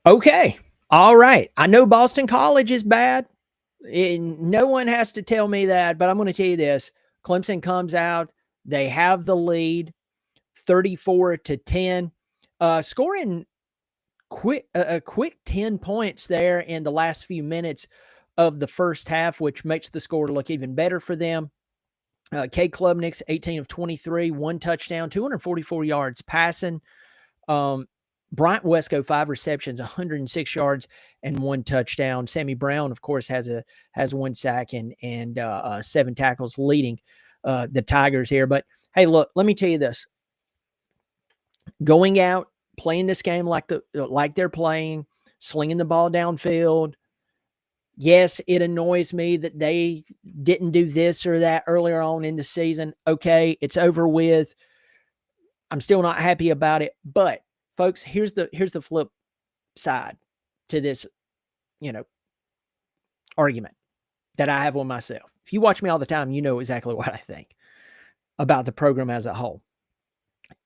Okay. All right. I know Boston College is bad. No one has to tell me that, but I'm going to tell you this. Clemson comes out. They have the lead 34-10, scoring a quick 10 points there in the last few minutes of the first half, which makes the score look even better for them. Cade Klubnik's 18 of 23, one touchdown, 244 yards passing. Bryant Wesco, 5 receptions, 106 yards, and one touchdown. Sammy Brown, of course, has one sack and 7 tackles, leading the Tigers here. But hey, look, let me tell you this: going out, playing this game like they're playing, slinging the ball downfield. Yes, it annoys me that they didn't do this or that earlier on in the season. Okay, it's over with. I'm still not happy about it, but folks, here's the flip side to this, argument that I have on myself. If you watch me all the time, you know exactly what I think about the program as a whole.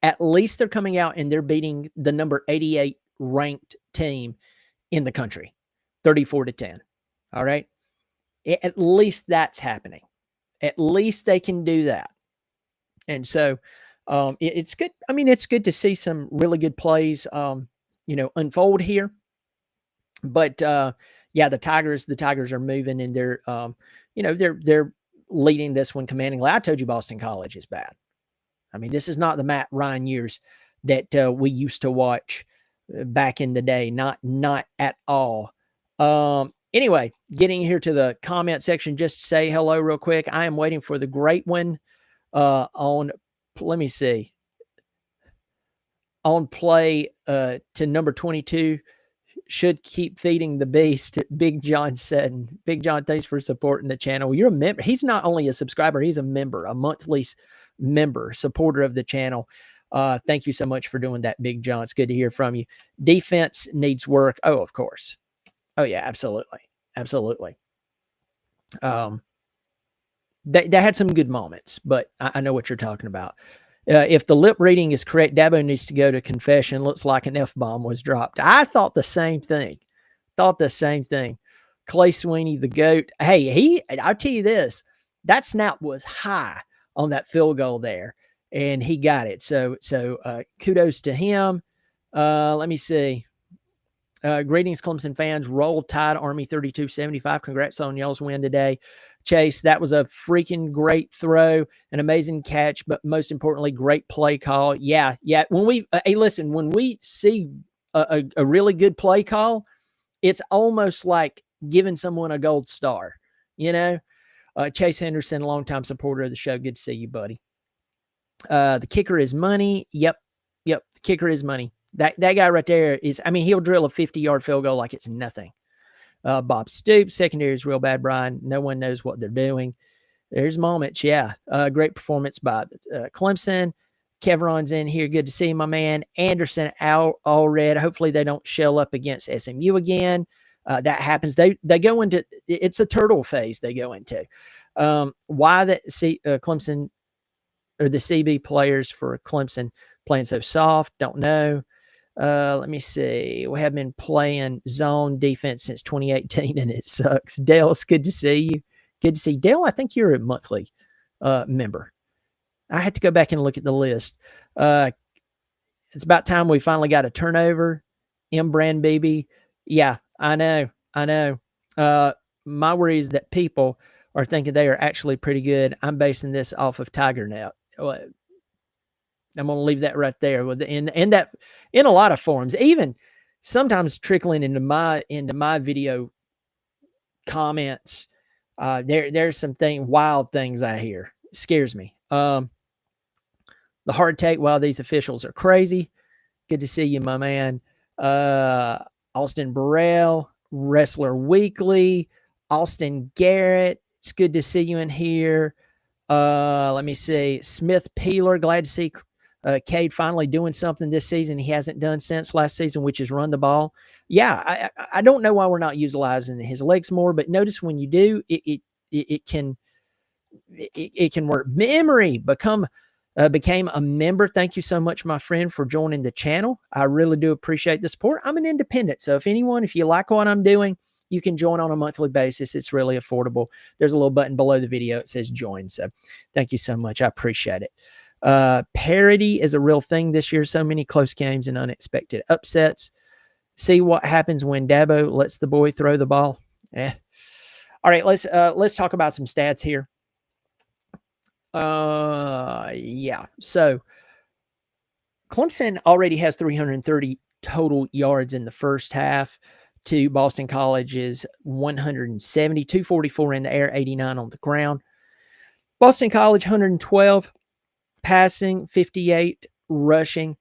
At least they're coming out and they're beating the number 88 ranked team in the country, 34-10. All right. At least that's happening. At least they can do that. And so it's good. I mean, it's good to see some really good plays, unfold here. But yeah, the Tigers are moving, and they're, they're leading this one commandingly. I told you Boston College is bad. I mean, this is not the Matt Ryan years that we used to watch back in the day. Not at all. Anyway, getting here to the comment section, just to say hello real quick. I am waiting for the great one on, let me see, on play to number 22. Should keep feeding the beast. Big John said. Big John, thanks for supporting the channel. You're a member. He's not only a subscriber, he's a member, a monthly member, supporter of the channel. Thank you so much for doing that, Big John. It's good to hear from you. Defense needs work. Oh, of course. Oh, yeah, absolutely. Absolutely. They had some good moments, but I know what you're talking about. If the lip reading is correct, Dabo needs to go to confession. Looks like an F-bomb was dropped. I thought the same thing. Clay Sweeney, the GOAT. Hey, I'll tell you this. That snap was high on that field goal there, and he got it. So kudos to him. Let me see. Greetings, Clemson fans. Roll Tide Army 32-75. Congrats on y'all's win today. Chase, that was a freaking great throw, an amazing catch, but most importantly, great play call. Yeah. When we see a really good play call, it's almost like giving someone a gold star, Chase Henderson, longtime supporter of the show. Good to see you, buddy. The kicker is money. Yep. The kicker is money. That guy right there is, I mean, he'll drill a 50-yard field goal like it's nothing. Bob Stoops, secondary is real bad, Brian. No one knows what they're doing. There's moments, yeah. Great performance by Clemson. Kevron's in here. Good to see my man. Anderson out all red. Hopefully they don't shell up against SMU again. That happens. They go into, it's a turtle phase they go into. Why the Clemson or the CB players for Clemson playing so soft? Don't know. Let me see. We have been playing zone defense since 2018, and it sucks. Dale, it's good to see you. Good to see you. Dale, I think you're a monthly member. I had to go back and look at the list. It's about time we finally got a turnover. M. Brand BB. Yeah, I know. My worry is that people are thinking they are actually pretty good. I'm basing this off of TigerNet. I'm going to leave that right there. In a lot of forums, even sometimes trickling into my video comments, there's some wild things I hear. It scares me. The hard take. Wow, these officials are crazy. Good to see you, my man. Austin Burrell, Wrestler Weekly, Austin Garrett. It's good to see you in here. Let me see. Smith Peeler, glad to see Cade finally doing something this season he hasn't done since last season, which is run the ball. Yeah, I don't know why we're not utilizing his legs more, but notice when you do, it can work. Memory, become became a member. Thank you so much, my friend, for joining the channel. I really do appreciate the support. I'm an independent, so if you like what I'm doing, you can join on a monthly basis. It's really affordable. There's a little button below the video. It says join. So thank you so much. I appreciate it. Parity is a real thing this year. So many close games and unexpected upsets. See what happens when Dabo lets the boy throw the ball. All right, let's talk about some stats here. Yeah. So Clemson already has 330 total yards in the first half to Boston College's 170, 244 in the air, 89 on the ground. Boston College 112 passing, 58 rushing.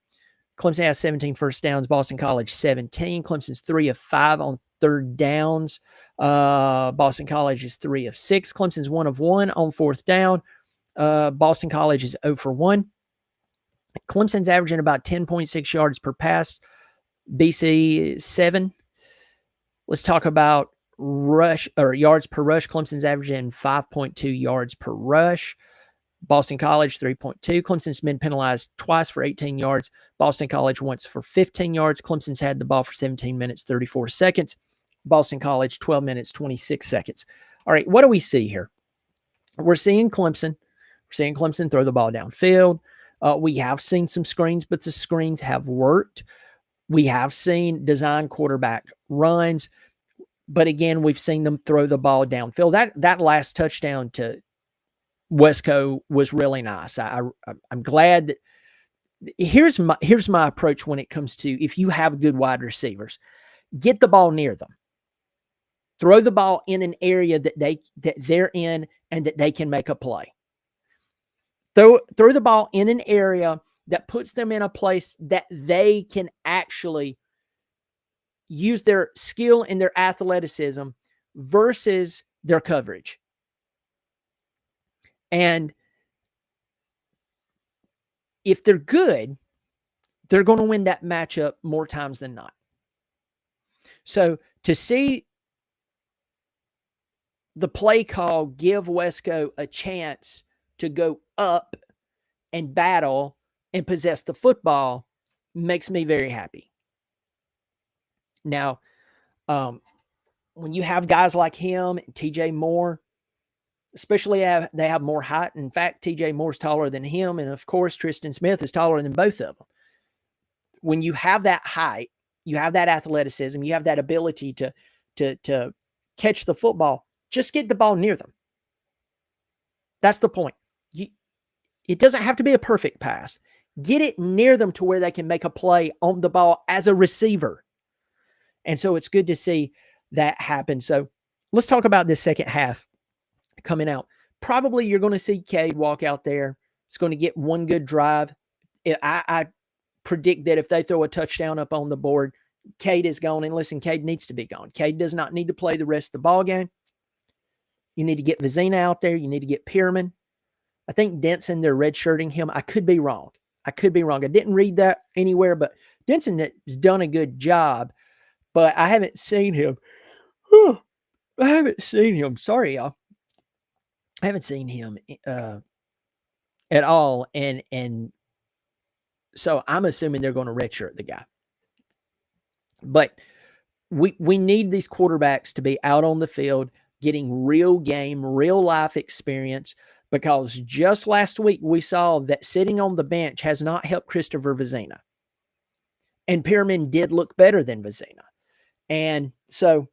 Clemson has 17 first downs. Boston College 17. Clemson's 3 of 5 on third downs. Boston College is 3 of 6. Clemson's 1 of 1 on fourth down. Boston College is 0 for 1. Clemson's averaging about 10.6 yards per pass. BC 7. Let's talk about rush or yards per rush. Clemson's averaging 5.2 yards per rush. Boston College 3.2. Clemson's been penalized twice for 18 yards. Boston College once for 15 yards. Clemson's had the ball for 17 minutes, 34 seconds. Boston College 12 minutes, 26 seconds. All right, what do we see here? We're seeing Clemson throw the ball downfield. We have seen some screens, but the screens have worked. We have seen design quarterback runs, but again, we've seen them throw the ball downfield. That last touchdown to Wesco was really nice. I'm glad that here's my approach when it comes to if you have good wide receivers, get the ball near them. Throw the ball in an area that they're in and that they can make a play. Throw the ball in an area that puts them in a place that they can actually use their skill and their athleticism versus their coverage. And if they're good, they're going to win that matchup more times than not. So to see the play call give Wesco a chance to go up and battle and possess the football makes me very happy. Now, when you have guys like him, TJ Moore, especially they have more height. In fact, TJ Moore's taller than him. And of course, Tristan Smith is taller than both of them. When you have that height, you have that athleticism, you have that ability to catch the football, just get the ball near them. That's the point. It doesn't have to be a perfect pass. Get it near them to where they can make a play on the ball as a receiver. And so it's good to see that happen. So let's talk about this second half coming out. Probably you're going to see Cade walk out there. It's going to get one good drive. I predict that if they throw a touchdown up on the board, Cade is gone. And listen, Cade needs to be gone. Cade does not need to play the rest of the ball game. You need to get Vizina out there. You need to get Pierman. I think Denson, they're redshirting him. I could be wrong. I didn't read that anywhere, but Denson has done a good job. But I haven't seen him. Sorry, y'all. I haven't seen him at all. And so I'm assuming they're going to redshirt the guy. But we need these quarterbacks to be out on the field, getting real game, real life experience, because just last week we saw that sitting on the bench has not helped Christopher Vizina. And Pierman did look better than Vizina. And so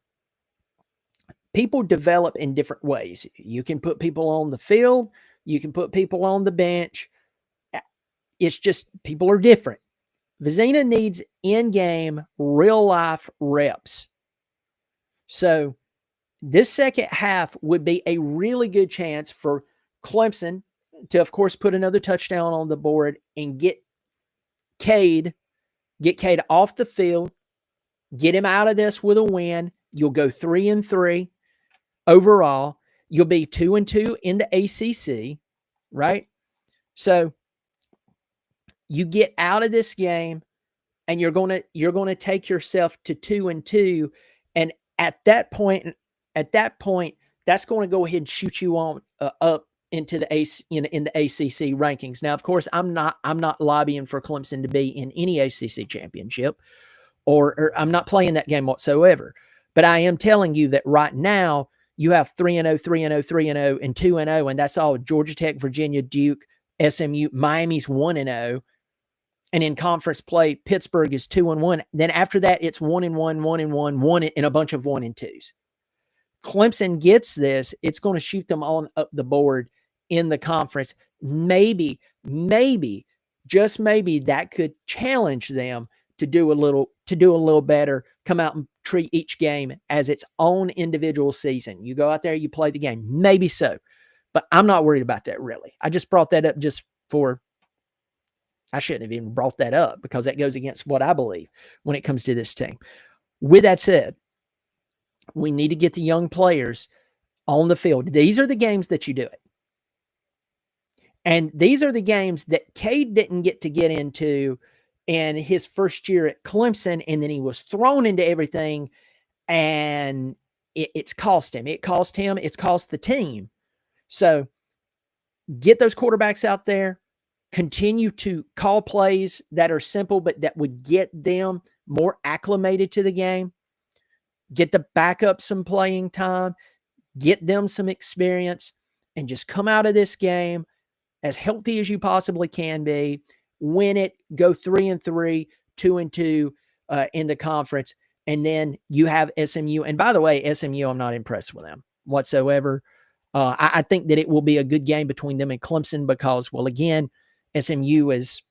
people develop in different ways. You can put people on the field. You can put people on the bench. It's just people are different. Vizina needs in-game, real-life reps. So this second half would be a really good chance for Clemson to, of course, put another touchdown on the board and get Cade off the field, get him out of this with a win. You'll go 3-3 overall. You'll be 2-2 in the ACC, right? So you get out of this game and you're going to take yourself to 2-2, and at that point that's going to go ahead and shoot you on up into the in the ACC rankings. Now, of course, I'm not lobbying for Clemson to be in any ACC championship, or I'm not playing that game whatsoever. But I am telling you that right now you have 3-0, 3-0, 3-0, and 2-0, and that's all Georgia Tech, Virginia, Duke, SMU, Miami's 1-0. And in conference play, Pittsburgh is 2-1. Then after that, it's 1-1, 1-1, 1, and a bunch of 1-2s. Clemson gets this, it's going to shoot them on up the board in the conference. Maybe, just maybe that could challenge them to do a little better, come out and treat each game as its own individual season. You go out there, you play the game. Maybe so. But I'm not worried about that, really. I just brought that up I shouldn't have even brought that up because that goes against what I believe when it comes to this team. With that said, we need to get the young players on the field. These are the games that you do it. And these are the games that Cade didn't get into in his first year at Clemson, and then he was thrown into everything, and it's cost him. It cost him. It's cost the team. So get those quarterbacks out there. Continue to call plays that are simple, but that would get them more acclimated to the game. Get the backup some playing time. Get them some experience. And just come out of this game as healthy as you possibly can be. Win it. Go 3-3, 2-2 in the conference. And then you have SMU. And by the way, SMU, I'm not impressed with them whatsoever. I think that it will be a good game between them and Clemson because, well, again, SMU is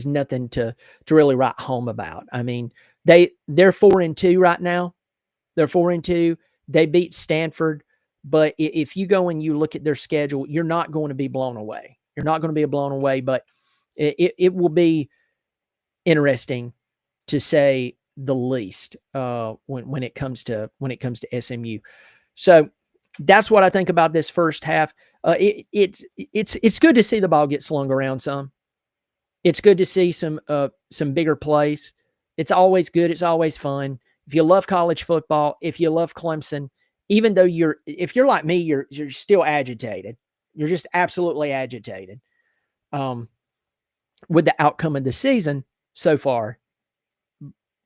nothing to really write home about. I mean, they're 4-2 right now. They're 4-2. They beat Stanford, but if you go and you look at their schedule, you're not going to be blown away. You're not going to be blown away, but it will be interesting to say the least when it comes to SMU. So that's what I think about this first half. It's good to see the ball get slung around some. It's good to see some bigger plays. It's always good. It's always fun. If you love college football, if you love Clemson, even though if you're like me, you're still agitated. You're just absolutely agitated with the outcome of the season so far.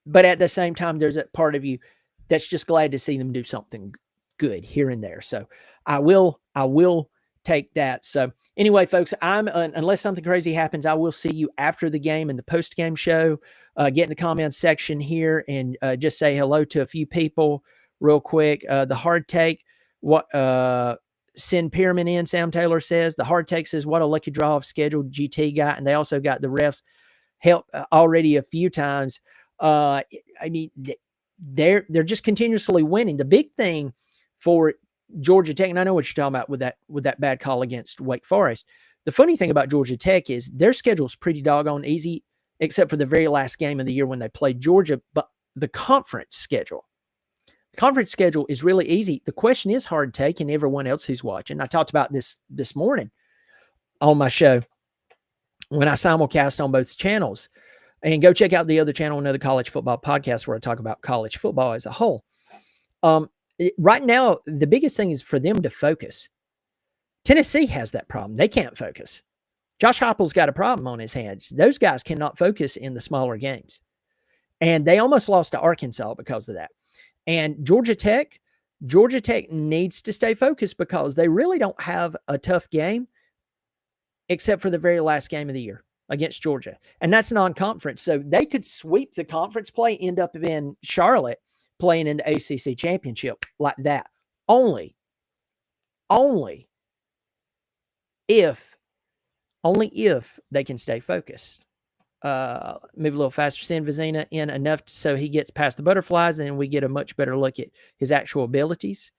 But at the same time, there's that part of you that's just glad to see them do something good here and there. So I will take that. So anyway, folks, unless something crazy happens, I will see you after the game in the post-game show. Get in the comments section here and just say hello to a few people real quick. The hard take, Sin Pyramid in, Sam Taylor says, the hard take says, what a lucky draw of scheduled GT got. And they also got the refs help already a few times. I mean, they're just continuously winning. The big thing for Georgia Tech, and I know what you're talking about with that bad call against Wake Forest. The funny thing about Georgia Tech is their schedule is pretty doggone easy, except for the very last game of the year when they played Georgia. But the conference schedule is really easy. The question is hard take, and everyone else who's watching. I talked about this morning on my show when I simulcast on both channels. And go check out the other channel, another college football podcast, where I talk about college football as a whole. Right now, the biggest thing is for them to focus. Tennessee has that problem. They can't focus. Josh Heupel's got a problem on his hands. Those guys cannot focus in the smaller games. And they almost lost to Arkansas because of that. And Georgia Tech needs to stay focused because they really don't have a tough game except for the very last game of the year against Georgia. And that's non-conference. So they could sweep the conference play, end up in Charlotte playing in the ACC championship like that. Only if they can stay focused. Move a little faster. Send Vizina in enough so he gets past the butterflies, and then we get a much better look at his actual abilities.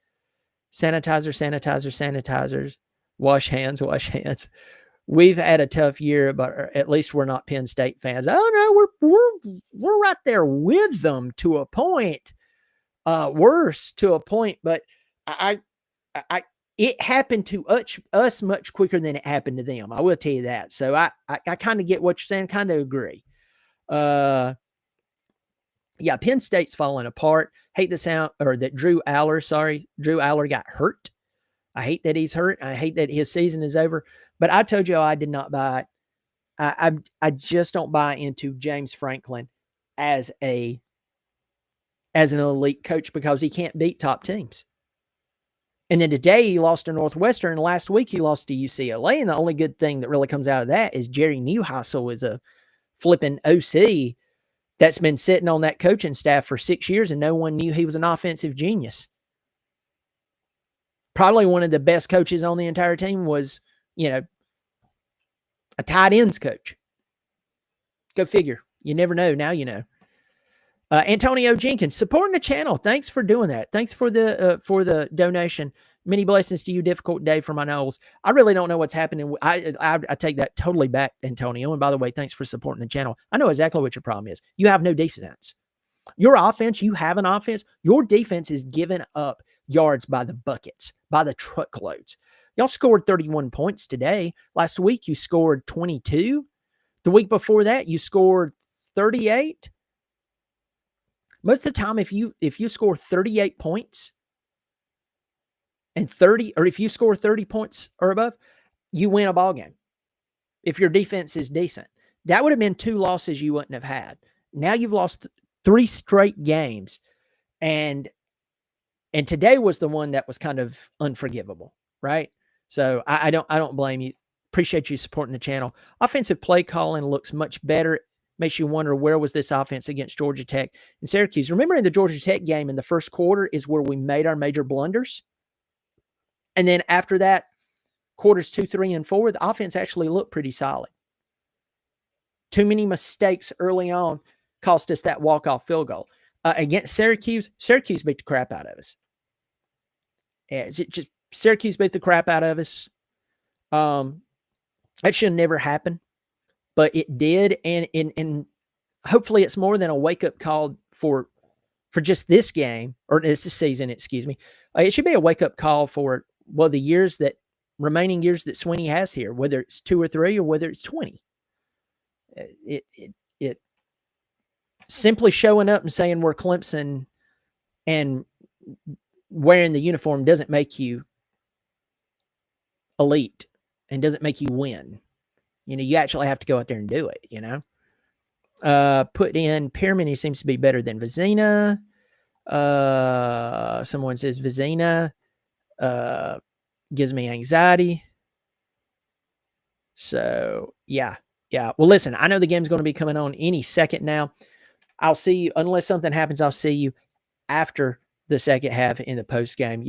Sanitizers. Wash hands. We've had a tough year, but at least we're not Penn State fans. Oh no, we're right there with them to a point. Worse to a point, but it happened to us much quicker than it happened to them. I will tell you that. So I kind of get what you're saying, kind of agree. Yeah, Penn State's falling apart. Hate the sound, or that Drew Aller got hurt. I hate that he's hurt. I hate that his season is over. But I told you I did not buy it. I just don't buy into James Franklin as an elite coach because he can't beat top teams. And then today he lost to Northwestern, and last week he lost to UCLA. And the only good thing that really comes out of that is Jerry Neuheisel is a flipping OC that's been sitting on that coaching staff for 6 years, and no one knew he was an offensive genius. Probably one of the best coaches on the entire team was, a tight ends coach. Go figure. You never know. Now you know. Antonio Jenkins supporting the channel. Thanks for doing that. Thanks for the donation. Many blessings to you. Difficult day for my Noles. I really don't know what's happening. I take that totally back, Antonio. And by the way, thanks for supporting the channel. I know exactly what your problem is. You have no defense. Your offense, you have an offense. Your defense is giving up yards by the buckets, by the truckloads. Y'all scored 31 points today. Last week, you scored 22. The week before that, you scored 38. Most of the time, if you score 38 points and 30, or if you score 30 points or above, you win a ball game. If your defense is decent, that would have been 2 losses you wouldn't have had. Now you've lost 3 straight games, and today was the one that was kind of unforgivable, right? So I don't blame you. Appreciate you supporting the channel. Offensive play calling looks much better. Makes you wonder, where was this offense against Georgia Tech and Syracuse? Remember, in the Georgia Tech game in the first quarter is where we made our major blunders. And then after that, quarters 2, 3, and 4, the offense actually looked pretty solid. Too many mistakes early on cost us that walk-off field goal. Against Syracuse beat the crap out of us. Syracuse beat the crap out of us. That should never happen. But it did, and hopefully it's more than a wake-up call for just this game, or this season, excuse me. It should be a wake-up call for, the remaining years that Swinney has here, whether it's 2 or 3 or whether it's 20. It simply showing up and saying we're Clemson and wearing the uniform doesn't make you elite and doesn't make you win. You actually have to go out there and do it, Put in Pearman, he seems to be better than Vizina. Someone says Vizina gives me anxiety. So, yeah. Well, listen, I know the game's going to be coming on any second now. I'll see you, unless something happens, I'll see you after the second half in the post game.